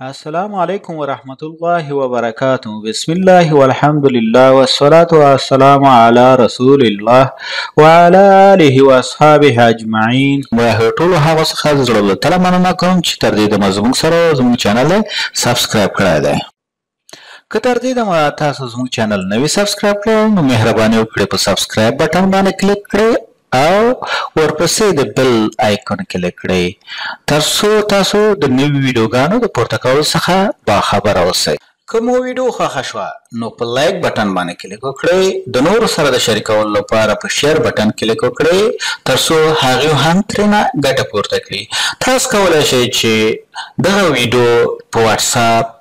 السلام علیکم ورحمت الله وبرکاته. بسم الله والحمد لله والصلاة والسلام على رسول الله وعلى آله واصحابه اجمعین. ټول هغه څخه زړه له تله مننه کوم چې تر دې دمه زموږ سره زموږ چینل سبسکرایب کړی دی. که تر دې دمه تاسو زموږ چینل نوی سبسکرایب کړئ نو مهرباني وکړئ په سبسکرایب بټن باندې کلیک کړئ او ورپسې د بل آیکون کلیک کړئ ترڅو تاسو د نوي ویډیوګانو د پورته کولو څخه باخبره اوسئ. که مو ویډیو خوښه شوه نو په لایک بټن باندې کلیک وکړئ، د نورو سره د شریکولو لپاره په شیر بټن کلیک وکړئ ترڅو هغوی هم ترېنه ګټه پورته کړي. تاسو کولی شئ چې دغه ویډیو په واتساپ،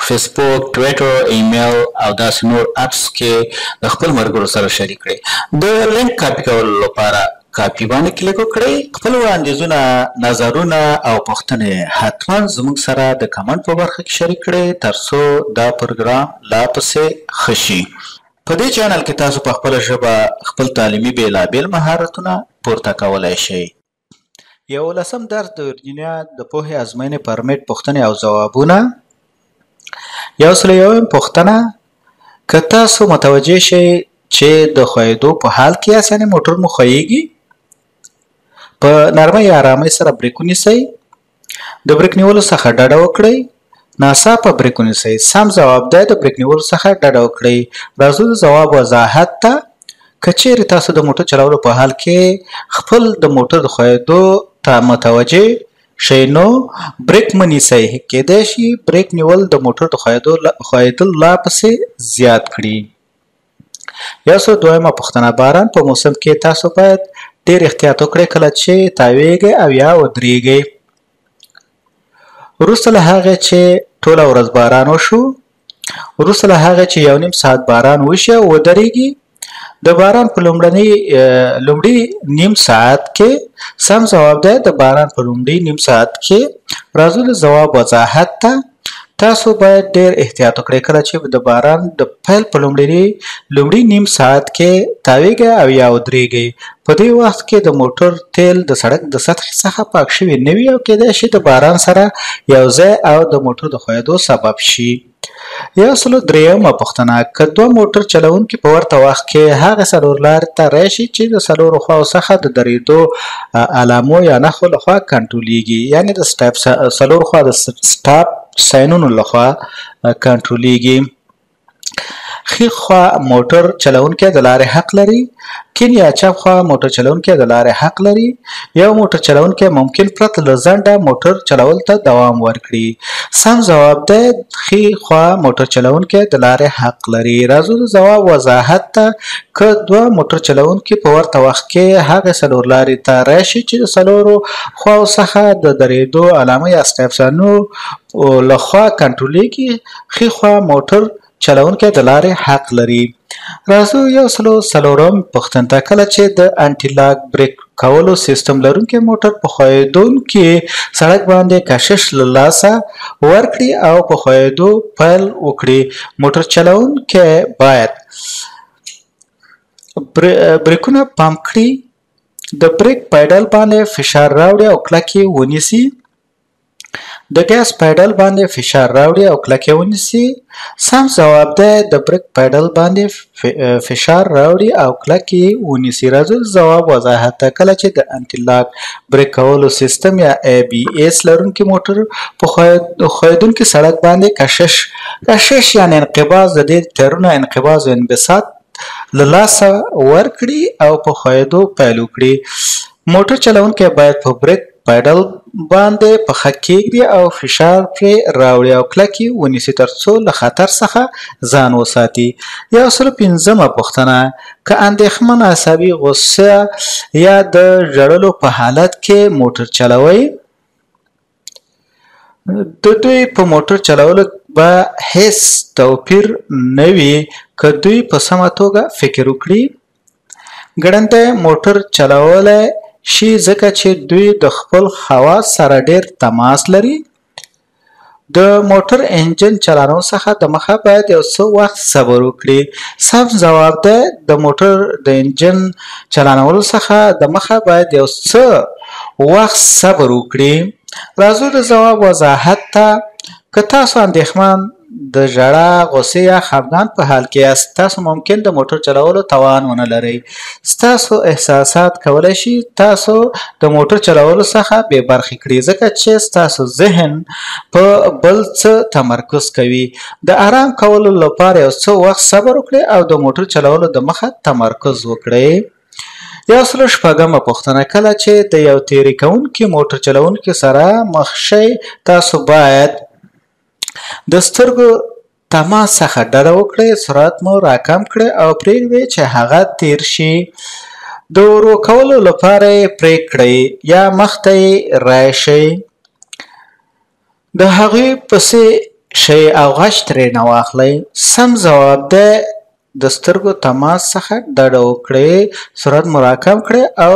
فیسبوک، ټویټر، ایمیل او داسې نور اپس کې د خپل ملګرو سره شریک کړئ. د لینک کاپي کولو لپاره کاپي باندې کلیک وکړئ. خپل وړاندیزونه، نظرونه او پوښتنې حتما زموږ سره د کمنټ په برخه کې شریک کړئ ترڅو دا پروګرام لا پسې ښه شي. په دې چینل کې تاسو په خپله ژبه خپل تعلیمي بېلابېل مهارتونه پورته کولی شئ. 11 درس د ورجینیا د پوهې ازموینې پرمټ پوښتنې او ځوابونه. 101 پوښتنه: که تاسو متوجه شئ چې د ښویېدو په حال کې یاست، یعنې موټر مو ښویېږي، په نرمۍ یا ارامۍ سره بریک ونیسئ. د بریک نیولو څخه ډډه وکړئ. ناڅاپه بریک ونیسئ. سم ځواب دی د بریک نیولو څخه ډډه وکړئ. راځو د ځواب وضاحت ته. که چیرې تاسو د موټر چلولو په حال کې خپل د موټر د ښویېدو ته متوجه شئ نو بریک مه نیسئ. کیدای شي بریک نیول د موټر د ښویېدل لا پسې زیات کړي. 102 پوښتنه: باران په موسم کې تاسو باید ډېر احتیاط وکړئ کله چې تاویږئ او یا ودرېږئ. وروسته له هغې چې ټوله ورځ باران وشو، وروسته له هغې چې 1.5 ساعت باران وشي او ودرېږي، د باران په لومړي نیم ساعت کې سم ځواب دی د باران په لومړي نیم ساعت کې. راځو د ځواب وضاحت ته. تاسو باید ډېر احتیاط وکړئ کله چې د باران د پیل په لومړي نیم ساعت کې تاویږئ او یا ودرېږئ. په دې وخت کې د موټر تیل د سړک د سطحې څخه پاک شوي نه وي او کیدای شي د باران سره یو ځای او د موټر د ښویېدو سبب شي. 103 پوښتنه: که دوه موټر چلوونکي په ورته وخت کې هغې څلور لارې ته راشي چې د څلورو خواو څخه د درېدو علامو یا نښو لخوا کنټرولېږي، یعنې د څلورو خوا د سټاپ ساینونو لخوا کنټرولېږي. ښي خوا موټر چلوونکی د لارې حق لري، کیڼ یا چپ خوا موټر چلوونکی د لارې حق لري. یو موټر چلوونکی ممکن پرته له ځنډه موټر چلول ته دوام ورکړي. سم ځواب دی ښي خوا موټر چلوونکی د لارې حق لري. راځو د ځواب وضاحت ته. که دوه موټر چلوونکي په ورته وخت کې هغې څلور لارې ته راشي چې د څلورو خواو څخه د درېدو علامه یا سټاپ ساینونو لخوا کنټرولېږي، ښي خوا موټر چلوونکی د لارې حق لري. راځو 104 پوښتنه ته. کله چې د انټي لاک بریک کولو سیستم لرونکی موټر په ښویېدونکي سړک باندې کشش له لاسه ورکړي او په ښویېدو پیل وکړي، موټر چلوونکی باید بریکونه پمپ کړي، د بریک پیډل باندې فشار راوړي او کلک یې ونیسي، د ګاز پیډل باندې فشار راوړي او کلک یې ونیسي. سم ځواب دی د بریک پیډل باندې فشار راوړي او کلک یې ونیسي. راځو د ځواب وضاحت ته. کله چې د انټي لاک بریک کولو سیستم یا ABS لرونکی موټر په ښویېدونکي سړک باندې کشش یعنې انقباض د دې ټایرونو انقباض او انبساط له لاسه ورکړي او په ښویېدو پیل وکړي، موټر چلوونکی باید په بریک پیډل باندې پښه کیږدي او فشار پرې راوړي او کلک یې ونیسي ترڅو له خطر څخه ځان وساتي. 105 پوښتنه: که اندېښمن، عصبي، غوسه یا د ژړلو په حالت کې موټر چلوئ، د دوی په موټر چلولو به هیڅ توپیر نه وي که دوی په سمه توګه فکر وکړي. ګړندی موټر چلولی شي ځکه چې دوی د خپل حواس سره ډېر تماس لري. د موټر انجن چلانو څخه دمخه باید یو څه وخت صبر وکړي. سم ځواب دی د موټر د انجن چلانولو څخه دمخه باید یو څه وخت صبر وکړي. راځو د ځواب وضاحت ته. که تاسو اندېښمن د ژړا غوسې یا خفګان په حال کې یاست تاسو ممکن د موټر چلولو توان ونه لرئ ستاسو احساسات کولی شي تاسو د موټر چلولو څخه بې برخې کړي ځکه چې ستاسو ذهن په بل څه تمرکز کوي د آرام کولو لپاره یو څه وخت صبر وکړئ او د موټر چلولو د مخه تمرکز وکړئ 106مه پوښتنه کله چې د یو تېرې کوونکي موټر چلوونکي سره مخ شئ تاسو باید د سترګو تماس څخه ډډه وکړئ سرعت مو راکم کړئ او پرېږدئ چې هغه تیر شي د ورو کولو لپاره یې پرې کړئ یا مخته یې راشئ د هغوی پسې شئ او غچ ترېنه واخلئ سم ځواب دی د سترګو تماس څخه ډډه وکړئ سرعت مو راکم کړئ او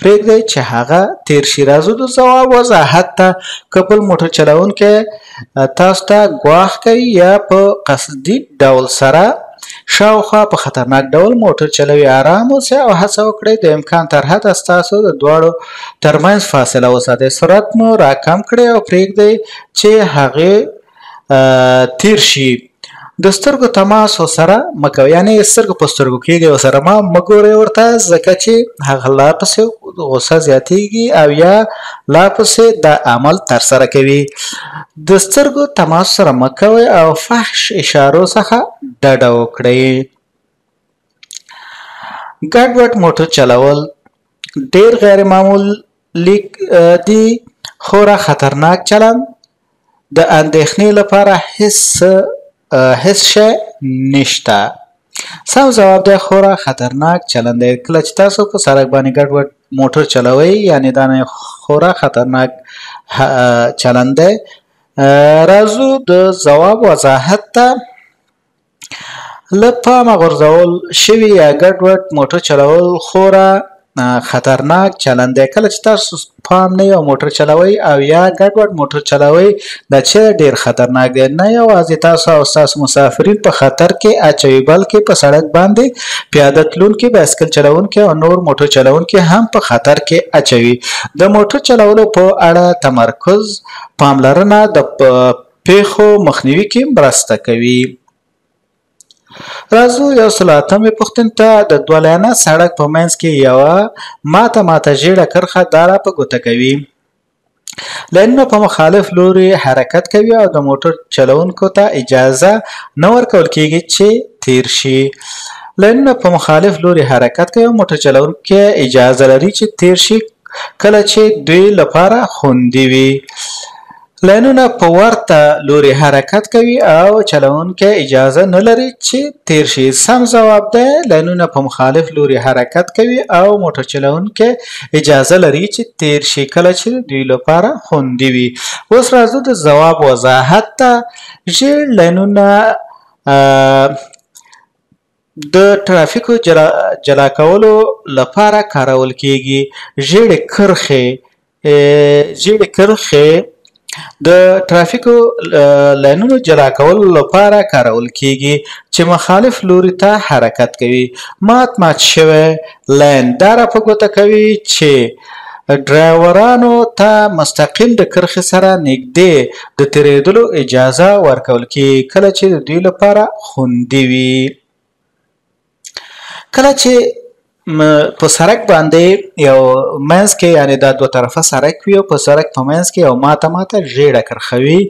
پرېږدئ چې هغه تیر شي راځو د ځواب وضاحت ته که بل موټر چلوونکی تاسو ته ګواښ کوي یا په قصدي ډول سره شاوخوا په خطرناک ډول موټر چلوي آرام اوسئ او هڅه وکړئ د امکان تر حده ستاسو د دواړو ترمنځ فاصله وساتئ سرعت مو راکم کړئ او پرېږدئ چې هغې تیر شي د سترګو تماس ورسره مه کوئ یعنې سترګو په سترګو کېږئ ورسره مه ګورئ ورته ځکه چې هغه لا پسې غوسه زیاتېږي او یا لا پسې دا عمل ترسره کوي د سترګو تماس سره مه کوئ او فحش اشارو څخه ډډه وکړئ ګډوډ موټر چلول ډېر غیر معمولي دي خورا خطرناک چلند د اندېښنې لپاره هیڅ شی نشته سم ځواب دی خورا خطرناک چلند دی کله چې تاسو په سړک باندې ګډوډ موټر چلوئ یعنې دا نه خورا خطرناک چلند دی راځو د ځواب وضاحت ته له پامه غورځول شوي یا ګډوډ موټر چلول خورا خطرناک چلند دی کله چې تاسو پام نه یو موټر چلوئ او یا ګډوډ موټر چلوئ دا چې ډېر خطرناک دی نه یوازې تاسو او ستاسو مسافرین په خطر کې اچوي بلکې په سړک باندې پیاده تلونکي بایسکل چلوونکي او نور موټر چلوونکي هم په خطر کې اچوي د موټر چلولو په اړه تمرکز پاملرنه د پیښو مخنیوي کې مرسته کوي راځو 108مې پوښتنې ته د دوه سړک په منځ کې یوه ماته ژیړه کرښه دا را په ګوته کوي لاینونه په مخالف لوري حرکت کوي او د موټر چلوونکو ته اجازه نه ورکول کیږي چې تیر شي لاینونه په مخالف لوري حرکت کوي او موټر چلوونکي اجازه لري چې تیر شي کله چې دوی لپاره خوندي وي لاینونه په ورته لوري حرکت کوي او چلوونکی اجازه نه لري چې تیر شي سم ځواب دی لاینونه په مخالف لوري حرکت کوي او موټر چلوونکی اجازه لري چې تیر شي کله چې دوی لپاره خوندي وي اوس راځو د ځواب وضاحت ته ژیړ لاینونه د ترافیکو جلا کولو لپاره کارول کیږي ژیړې کرښې د ترافیکو لاینونو جلا کولو لپاره کارول کیږي چې مخالف لوري ته حرکت کوي مات شوی لاین دا را په ګوته کوي چې ډرایورانو ته مستقیم د کرښې سره نږدې د تېرېدلو اجازه ورکول کیږي کله چې د دوی لپاره خوندي وي کله چې په سړک باندې یو منځ کې یعنې دا دوه طرفه سړک وي او په سړک په منځ کې یو ماته ژیړه کرښه وي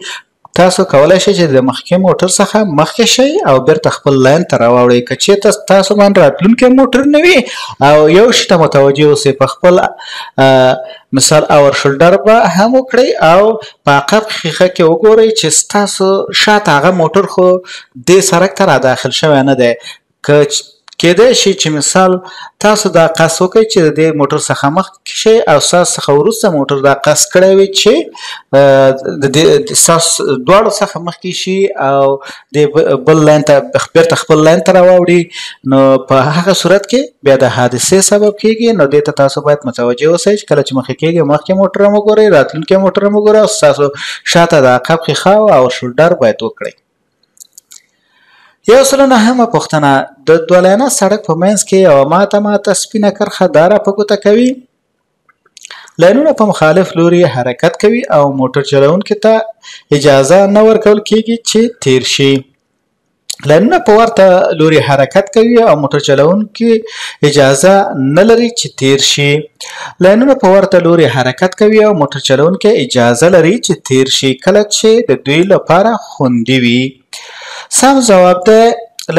تاسو کولی شئ چې د مخکې موټر څخه مخکې شئ او بیرته خپل لاین ته راواوړئ که چېرته تاسو باندې راتلونکی موټر نه وي او یو شي ته متوجه اوسئ په خپل مثال اور شولډر به هم وکړئ او په عقب ښیښه کې وګورئ چې ستاسو شاته هغه موټر خو دې سړک ته راداخل شوی نه دی که کېدای شي چې مثال تاسو دا قصد وکړئ چې د دې موټر څخه مخکې شئ او ستاسو څخه وروسته موټر دا قصد کړی وي چې د ستاسو دواړو څخه مخکې شي او د بل لاین ته بیرته خپل لاین ته راواوړي نو په هغه صورت کې بیا د حادثې سبب کیږي نو دې ته تاسو باید متوجه اوسئ چې کله چې مخکې کېږئ مخکې موټر هم وګورئ راتلونکی موټر هم وګورئ او ستاسو شاته د عقب ښیښه او شولډر باید وکړئ 109مه پوښتنه د دوه لاینه سړک په منځ کې یوه ماته سپینه کرښه دا را په ګوته کوي لاینونه په مخالف لوري حرکت کوي او موټر چلونکي ته اجازه نه ورکول کیږي چې تیر شي. لاینونه په ورته لوري حرکت کوي او موټر چلونکي اجازه نه لري چې تیر شي. لاینونه په ورته لوري حرکت کوي او موټر چلونکي اجازه لري چې تیر شي کله چې د دوی لپاره خوندي وي. سم جواب ده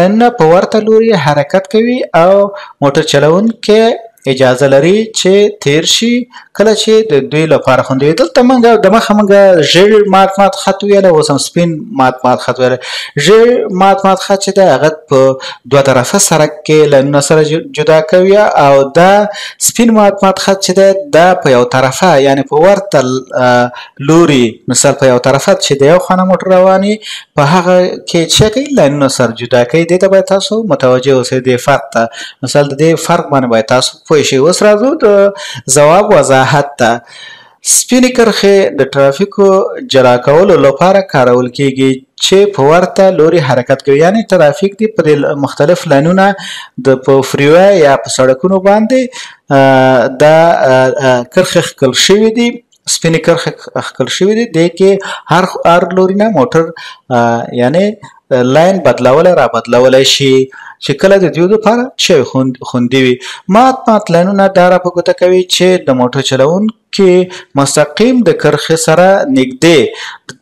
لاینونه په ورته لوري حرکت کوي او موټر چلونکي اجازه لري چې تیر شي کله چې د دوی لپاره خوندي وي. دلته موږ د مخه موږ ژیړ مات خط ویلی، اوس هم سپین مات خط ویلی. ژیړ مات خط چې دی هغه په دوه طرفه سرک کې لاینونه سره جدا کوي او دا سپین مات خط چې دی دا په یو طرفه یعنې په ورته لوري مثال په یو طرفه چې د یو خانه موټر روان وي په هغه کې څه کوي لاینونه سره جدا کوي. دې ته باید تاسو متوجه اوسئ دې فرق ته. مثال د دې فرق باندې باید تاسو پوه شئ. اوس راځو د ځواب وضاحت ته. سپینې کرښې د ترافیکو جلا کولو لپاره کارول کیږي چې په ورته لوري حرکت کوي. یعنی ترافیک دی په مختلف لاینونه د په فریوی یا په سړکونو باندې دا کرښې ښکل شوي دي، سپینې کرښې ښکل شوي دي. دې کې هر لوري نه موټر یعنی لاین بدلولی را بدلولی شي چې کله د دوی لپاره چې خوندي وي. مات لاینونه دا را په ګوته کوي چې د موټر چلونکي مستقیم د کرښې سره نږدې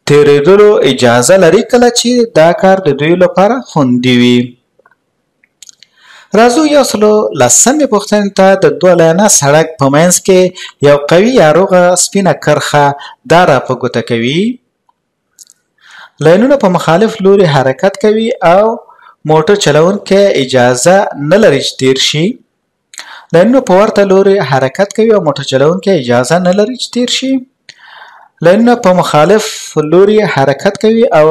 تېرېدلو اجازه لري کله چې دا کار د دوی لپاره خوندي وي. راځو 110مې پوښتنې ته. د دوه لاینه سړک په منځ کې یو قوي یا روغه سپینه کرښه دا را په ګوته کوي. لاینونه په مخالف لوري حرکت کوي او موټر چلونکی اجازه نه لري چې تیر شي. لاینونه په ورته لوري حرکت کوي او موټر چلونکی اجازه نه لري چې تیر شي. لاینونه په مخالف لوري حرکت کوي او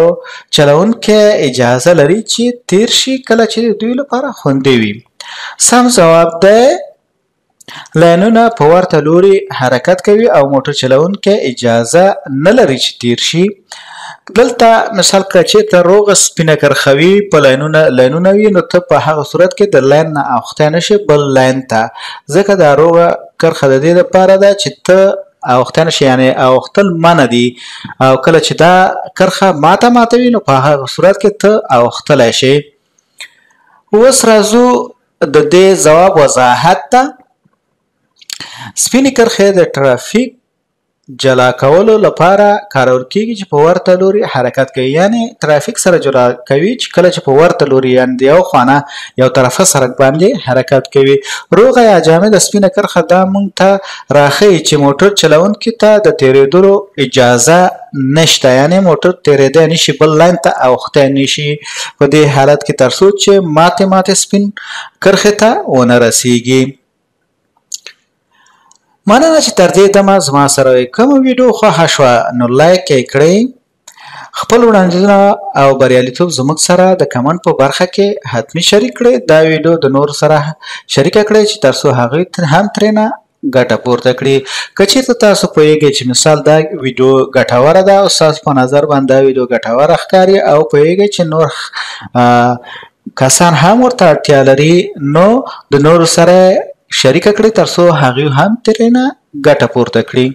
چلونکی اجازه لري چې تیر شي کله چې د دوی لپاره خوندي وي. سم جواب ده لاینونه په ورته لوري حرکت کوي او موټر چلونکی اجازه نه لري چې تیر شي. دلته مثال که چېرته روغه سپینه کرښه وي په لاینونه وي نو ته په هغه صورت کې د لاین نه اوښتی نه شې بل لاین ته، ځکه دا روغه کرښه د دې لپاره ده چې ته اوښتی نه شې، یعنې اوښتل منع دي او کله چې دا کرښه ماته وي نو په هغه صورت کې ته اوښتلی شې. اوس راځو د دې ځواب وضاحت ته. سپینې کرښې د ترافیک جلا کولو لپاره کارول کیږي چې په ورته لوري حرکت کوي. یعنی ترافیک سره جلا کوي چې کله چې په ورته لوري یعنی د یو خانه یو طرفه سړک باندې حرکت کوي. روغه یا جامده سپینه کرښه دا موږ ته راښیي چې موټر چلونکي ته د تېرېدلو اجازه نشته، یعنی موټر تېرېدی نشي بل لاین ته اوښتی نشي په دې حالت کې تر څو چې ماتې سپین کرښې ته ونه رسیږي. مننه چې تر دې دمه زما سره کومه ویډیو خوښه شوه نو لایک یې کړئ. خپل وړاندیزونه او بریالیتوب زموږ سره د کمنټ په برخه کې حتمي شریک کړئ. دا ویډیو د نورو سره شریکه کړئ چې تر څو هغوی هم ترېنه ګټه پورته کړي. که چېرته تاسو پوهیږئ چې مثال دا ویډیو ګټوره ده او ستاسو په نظر باندې دا ویډیو ګټوره ښکاري او پوهیږئ چې نور کسان هم ورته اړتیا لري نو د نورو سره شریکه کړئ تر څو هغوی هم ترېنه ګټه پورته کړي.